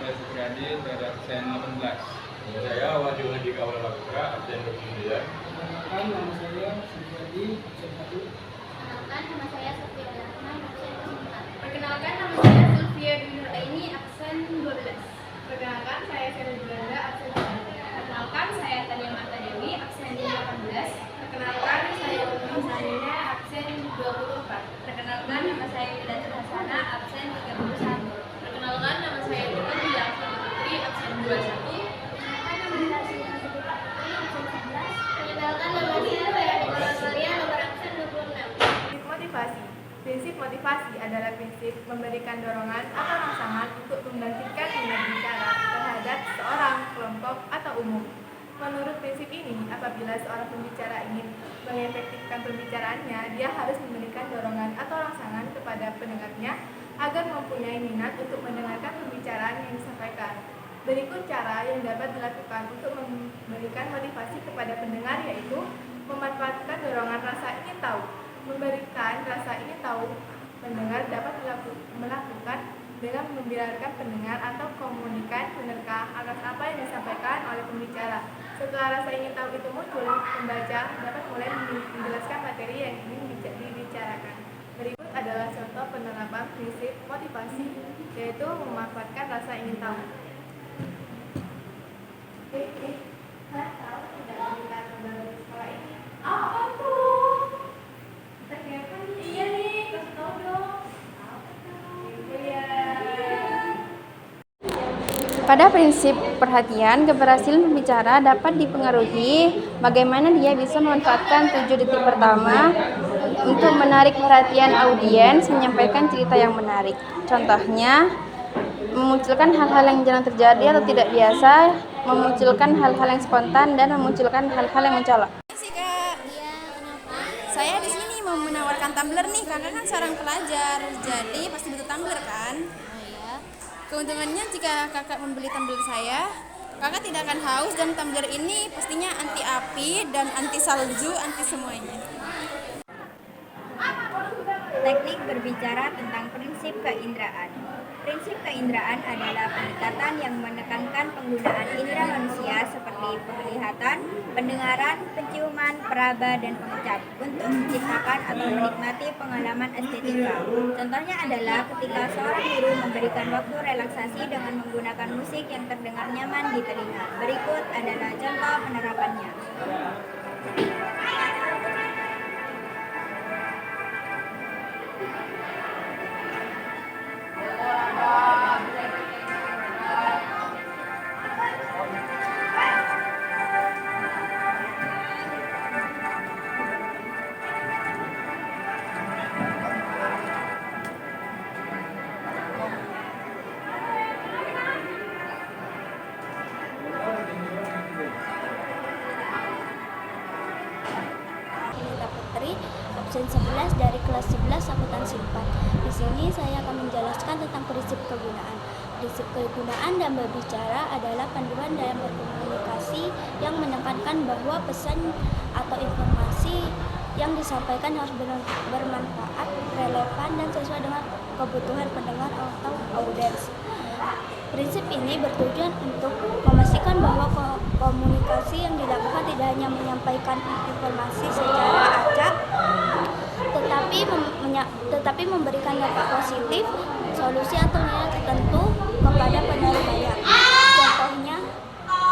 saya Supriyadi dari absen 18. Saya Wadi Hadi Kaula Putra, absen 29. Perkenalkan, nama saya Supriyadi, absen 1. Perkenalkan, nama saya Sofia Rahman, absen 4. Perkenalkan, nama saya Zulfia Nur Aini, absen 12. Perkenalkan, saya Seri Belanda, absen 1. Perkenalkan, saya Tania Marta Dewi, absen 18. Perkenalkan, saya Umi Sarina, absen 24. Perkenalkan, nama saya Widatul Hasana, absen 31. Perkenalkan, nama saya Titi Bilangsung Putri, absen 21. Perkenalkan, nama saya Vera Maria, nomor absen 26. Motivasi. Prinsip motivasi adalah prinsip memberikan dorongan atau rangsangan untuk membangkitkan minat bicara terhadap seorang, kelompok, atau umum. Menurut prinsip ini, apabila seorang pembicara ingin mengefektifkan pembicaraannya, dia harus memberikan dorongan atau rangsangan kepada pendengarnya agar mempunyai minat untuk mendengarkan pembicaraan yang disampaikan. Berikut cara yang dapat dilakukan untuk memberikan motivasi kepada pendengar, yaitu memanfaatkan dorongan rasa ingin tahu. Memberikan rasa ingin tahu pendengar dapat melakukan dengan membiarkan pendengar atau komunikan menerka atas apa yang disampaikan oleh pembicara. Setelah rasa ingin tahu itu muncul, pembaca dapat mulai menjelaskan materi yang ingin dibicarakan. Berikut adalah contoh penerapan prinsip motivasi, yaitu memanfaatkan rasa ingin tahu. Tahu tidak kita kembali di sekolah ini? Apa tuh? Kita siapa nih? Iya nih, kasih tahu dong. Apa tuh? Iya. Pada prinsip perhatian, keberhasilan pembicara dapat dipengaruhi bagaimana dia bisa memanfaatkan 7 detik pertama untuk menarik perhatian audiens, menyampaikan cerita yang menarik. Contohnya, memunculkan hal-hal yang jarang terjadi atau tidak biasa, memunculkan hal-hal yang spontan, dan memunculkan hal-hal yang mencolok. Kak, Iya, kenapa? saya di sini mau menawarkan tumbler nih. Kakak kan seorang pelajar, jadi pasti butuh tumbler kan? Oh iya. Keuntungannya jika kakak membeli tumbler saya, kakak tidak akan haus, dan tumbler ini pastinya anti api dan anti salju, anti semuanya. Teknik berbicara tentang prinsip keinderaan. Prinsip keinderaan adalah pendekatan yang menekankan penggunaan indera manusia seperti penglihatan, pendengaran, penciuman, peraba, dan pengucap untuk menciptakan atau menikmati pengalaman estetika. Contohnya adalah ketika seorang guru memberikan waktu relaksasi dengan menggunakan musik yang terdengar nyaman di telinga. Berikut adalah contoh penerapannya. Nita Putri, absen 11 dari kelas 11 akuntansi 4. Di sini saya akan menjelaskan tentang prinsip kegunaan. Prinsip kegunaan dalam berbicara adalah panduan dalam berkomunikasi yang menekankan bahwa pesan atau informasi yang disampaikan harus bermanfaat, relevan, dan sesuai dengan kebutuhan pendengar atau audiens. Prinsip ini bertujuan untuk memastikan bahwa komunikasi yang dilakukan tidak hanya menyampaikan informasi secara acak, tetapi memberikan dampak positif, solusi atau nilai tertentu kepada penerimanya. Contohnya,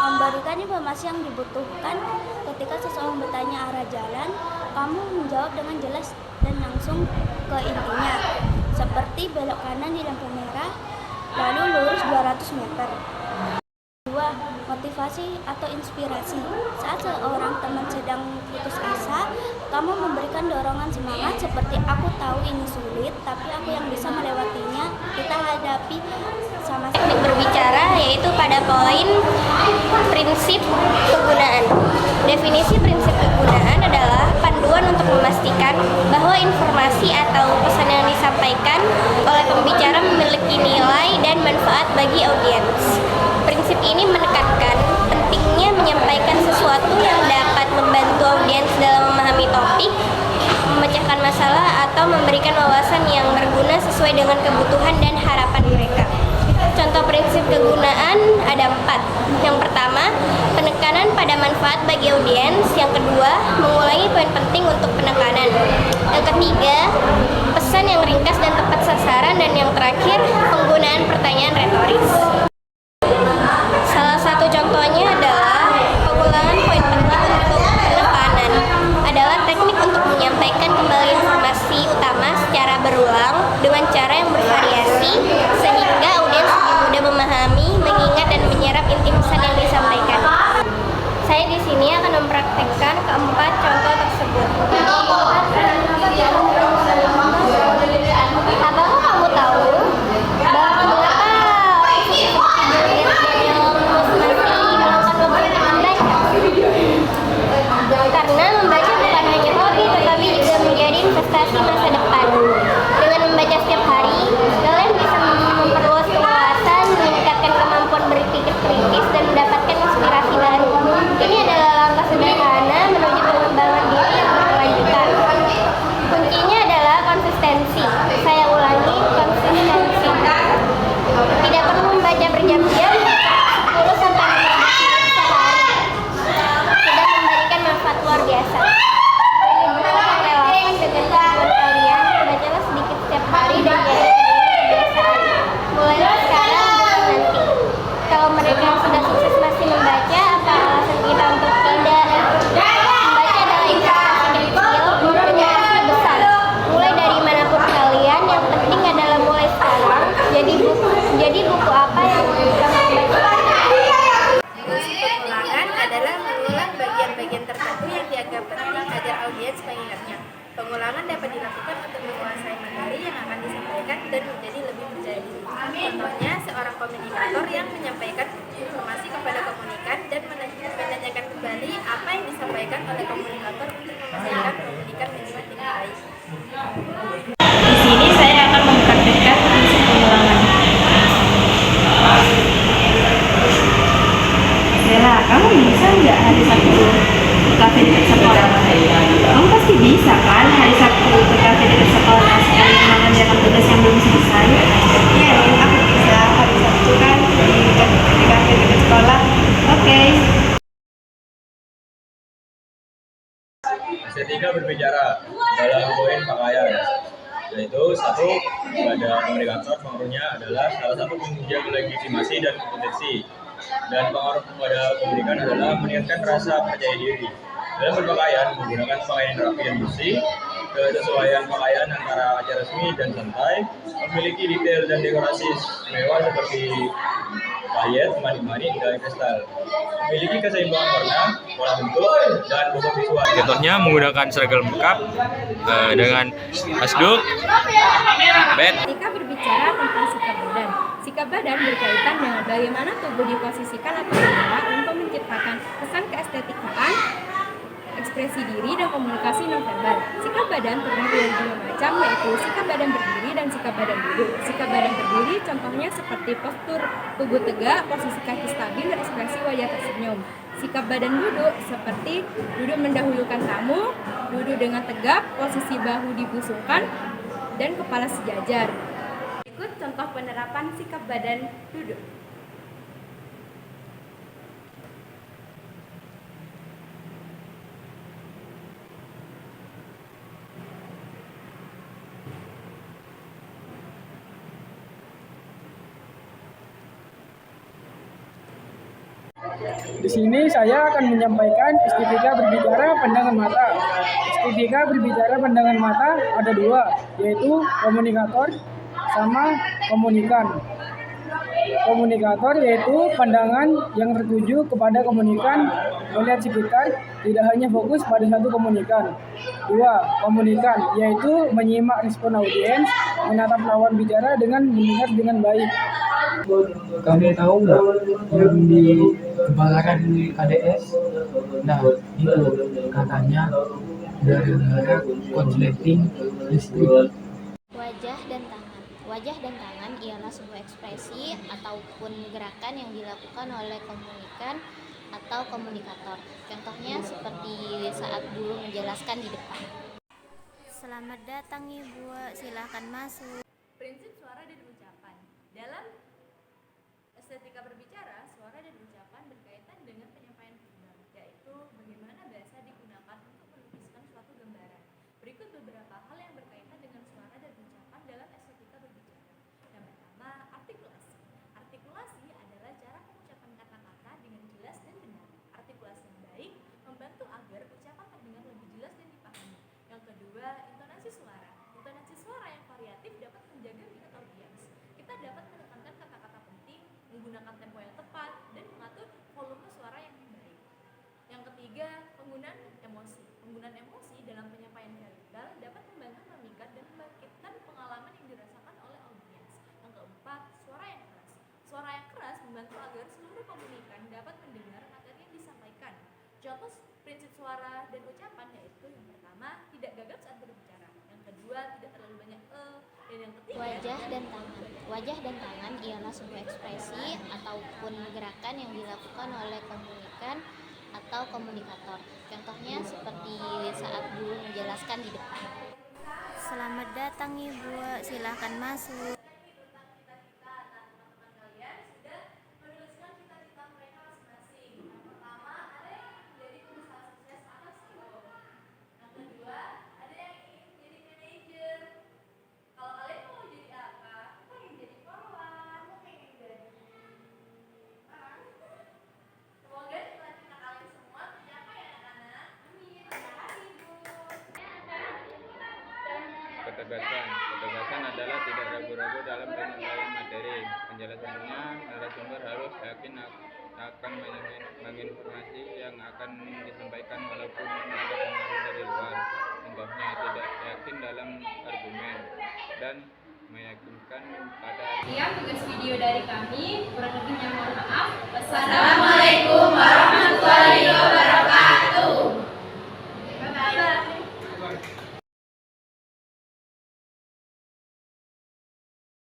memberikan informasi yang dibutuhkan ketika seseorang bertanya arah jalan, kamu menjawab dengan jelas dan langsung ke intinya, seperti belok kanan di lampu merah, lalu lurus 200 meter. 2. Motivasi atau inspirasi. Saat seorang teman sedang putus asa, kamu memberikan dorongan semangat seperti, aku tahu ini sulit, tapi aku yang bisa melewatinya. Kita hadapi sama-sama. Berbicara yaitu pada poin prinsip kegunaan. Definisi prinsip kegunaan adalah panduan untuk memastikan bahwa informasi atau pesan yang disampaikan oleh pembicara memiliki nilai dan manfaat bagi audiens. Prinsip ini menekankan pentingnya menyampaikan sesuatu yang dapat membantu audiens dalam memahami topik, memecahkan masalah, atau memberikan wawasan yang berguna sesuai dengan kebutuhan dan harapan mereka. Contoh prinsip kegunaan ada 4. Yang pertama, penekanan pada manfaat bagi audiens. Yang kedua, mengulangi poin penting untuk penekanan. Yang ketiga, pesan yang ringkas dan tepat sasaran. Dan yang terakhir, penggunaan pertanyaan retoris. Salah satu contohnya adalah pengulangan poin penting untuk penekanan adalah teknik untuk menyampaikan kembali informasi utama secara berulang dengan cara yang bervariasi sehingga audiens lebih mudah memahami, mengingat dan menyerap inti pesan yang disampaikan. Saya di sini akan mempraktekkan keempat contoh tersebut. Apakah kamu tahu bahwa karena membaca bukan hanya hobi tetapi juga menjadi investasi masa depan. Dengan membaca setiap hari, kalian bisa memperluas wawasan, meningkatkan kemampuan berpikir kritis, dan mendapatkan inspirasi baru. Ini adalah langkah sederhana menuju pengembangan diri yang berkelanjutan. Kuncinya adalah konsistensi. Saya ulangi, konsistensi. Tidak perlu membaca berjam-jam, 10 sampai 15 menit sehari. Sudah memberikan manfaat luar biasa. Relevan dengan kemampuan kalian, bacalah sedikit setiap hari dan jadikan kebiasaan. Mulailah sekarang bukan nanti. Kalau mereka yang sudah sukses masih membaca, apa alasan kita untuk tidak? Membaca adalah investasi kecil dengan hasil besar. Mulai dari manapun kalian, yang penting adalah mulai sekarang. Jadi buku apa yang kamu baca? Fungsi pengulangan adalah mengulang bagian-bagian tertentu yang dianggap penting agar audiens mengingatnya. Pengulangan dapat dilakukan untuk menguasai materi yang akan disampaikan dan menjadi lebih percaya diri. Contohnya, seorang komunikator yang menyampaikan informasi kepada komunikan dan menanyakan kembali apa yang disampaikan oleh komunikator untuk memastikan komunikan menyimak dengan baik. Di sini saya akan mempraktikkan prinsip pengulangan. Bella, kamu bisa nggak hari Sabtu ke kafe dekat sekolah? Kamu pasti bisa kan hari Sabtu ke kafe dekat sekolah sekali mengerjakan tugas yang belum selesai? Iya, aku bisa hari Sabtu kan di kafe dekat sekolah. Oke. Estetika berbicara dalam poin pakaian, yaitu satu, pada komunikator pengaruhnya adalah salah satu penunjang legitimasi dan kompetensi, dan pengaruh kepada komunikan adalah meningkatkan rasa percaya diri. Dalam berpakaian, menggunakan pakaian rapi dan bersih, kesesuaian pakaian antara acara resmi dan santai, memiliki detail dan dekorasi mewah seperti payet, manik-manik, dan kristal, memiliki keseimbangan warna, pola bentuk, dan bobot visual. Contohnya menggunakan seragam lengkap dengan hasduk, bed. Ketika berbicara tentang sikap badan berkaitan dengan bagaimana tubuh diposisikan atau bergerak untuk menciptakan kesan keestetikaan, ekspresi diri, dan komunikasi nonverbal. Sikap badan terdiri dari 2 macam, yaitu sikap badan berdiri dan sikap badan duduk. Sikap badan berdiri contohnya seperti postur tubuh tegak, posisi kaki stabil, dan ekspresi wajah tersenyum. Sikap badan duduk seperti duduk mendahulukan tamu, duduk dengan tegap, posisi bahu dibusungkan, dan kepala sejajar. Berikut contoh penerapan sikap badan duduk. Di sini saya akan menyampaikan estetika berbicara pandangan mata. Estetika berbicara pandangan mata ada 2, yaitu komunikator sama komunikan. Komunikator yaitu pandangan yang tertuju kepada komunikan, melihat sekitar, tidak hanya fokus pada satu komunikan. 2. Komunikan yaitu menyimak respon audiens, menatap lawan bicara dengan mendengar dengan baik. Kamu tahu nggak yang di kebakaran KDS? Nah, itu katanya gara-gara konsleting listrik. Wajah dan tangan ialah sebuah ekspresi ataupun gerakan yang dilakukan oleh komunikan atau komunikator. Contohnya seperti saat guru menjelaskan di depan. Selamat datang Ibu, silahkan masuk. Prinsip suara dan ucapan. Dalam estetika berbicara, suara kedua, intonasi suara. Intonasi suara yang variatif dapat menjaga minat audiens. Kita dapat menekankan kata-kata penting, menggunakan tempo yang tepat, dan mengatur volume suara yang baik. Yang ketiga, penggunaan emosi. Penggunaan emosi dalam penyampaian verbal dapat membantu memikat dan membangkitkan pengalaman yang dirasakan oleh audiens. Yang keempat, suara yang keras. Suara yang keras membantu agar seluruh komunikan dapat mendengar materi yang disampaikan. Contoh prinsip suara dan ucapan yaitu yang pertama, tidak gagap saat berbicara. Yang kedua, tidak terlalu banyak dan yang ketiga, Wajah dan tangan. Wajah dan tangan ialah sebuah ekspresi ataupun gerakan yang dilakukan oleh komunikan atau komunikator. Contohnya seperti saat guru menjelaskan di depan. Selamat datang Ibu, silakan masuk. Ketegasan adalah tidak ragu-ragu dalam penyampaian materi. Penjelasannya, narasumber harus yakin akan menginformasi yang akan disampaikan walaupun ada pengaruh dari luar. Contohnya, tidak yakin dalam argumen dan meyakinkan pada. Sekian tugas video dari kami, kurang lebihnya mohon maaf. Wassalamualaikum warahmatullahi wabarakatuh.